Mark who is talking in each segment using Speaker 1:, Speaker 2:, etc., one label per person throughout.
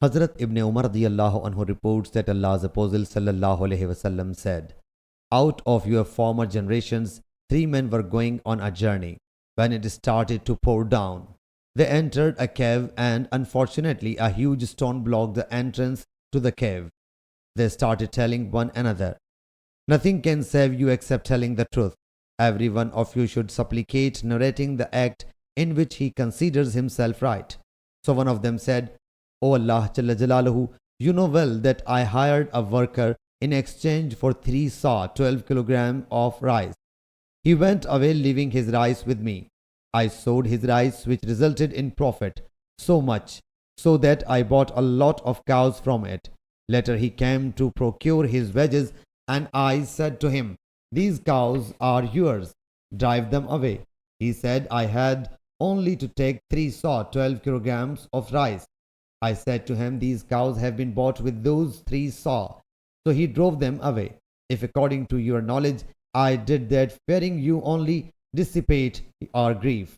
Speaker 1: Hazrat Ibn Umar radiyallahu anhu reports that Allah's Apostle sallallahu alaihi wasallam said, "Out of your former generations, 3 men were going on a journey. When it started to pour down, they entered a cave and unfortunately a huge stone blocked the entrance to the cave. They started telling one another, 'Nothing can save you except telling the truth. Every one of you should supplicate narrating the act in which he considers himself right.' So one of them said, 'O Allah Jalla Jalaluhu, you know well that I hired a worker in exchange for 3 saw, 12 kilograms of rice. He went away leaving his rice with me. I sowed his rice, which resulted in profit, so much so that I bought a lot of cows from it. Later he came to procure his wages, and I said to him, "These cows are yours. Drive them away." He said, "I had only to take 3 saw, 12 kilograms of rice." I said to him, "These cows have been bought with those 3 saw." So he drove them away. If according to your knowledge I did that, fearing you only dissipate our grief.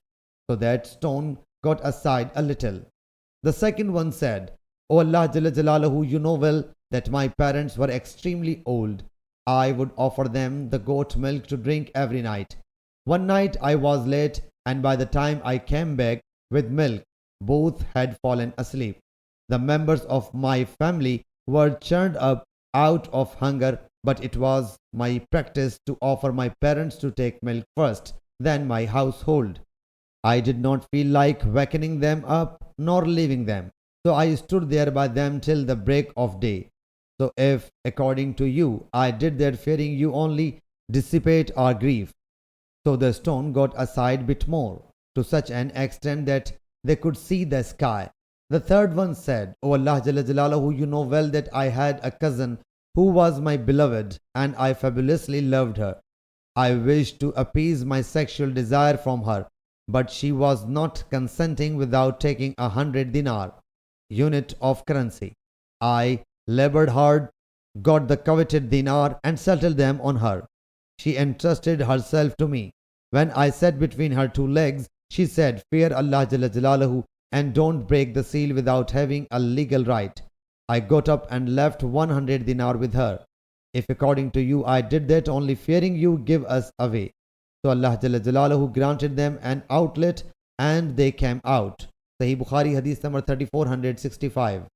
Speaker 1: So that stone got aside a little. The second one said, "O Allah Jalla Jalaluhu, you know well that my parents were extremely old. I would offer them the goat milk to drink every night. One night I was late, and by the time I came back with milk, both had fallen asleep. The members of my family were churned up out of hunger, but it was my practice to offer my parents to take milk first, then my household. I did not feel like wakening them up nor leaving them, so I stood there by them till the break of day. So if, according to you, I did that, fearing you only dissipate our grief." So the stone got aside bit more, to such an extent that they could see the sky. The third one said, "O Allah Jalla Jalaluhu, you know well that I had a cousin who was my beloved, and I fabulously loved her. I wished to appease my sexual desire from her, but she was not consenting without taking 100 dinar, unit of currency. I labored hard, got the coveted dinar, and settled them on her. She entrusted herself to me. When I sat between her 2 legs, she said, 'Fear Allah Jalla Jalaluhu and don't break the seal without having a legal right.' I got up and left 100 dinar with her. If according to you I did that, only fearing you give us away." So Allah Jalla Jalaluhu granted them an outlet, and they came out. Sahih Bukhari Hadith number 3465.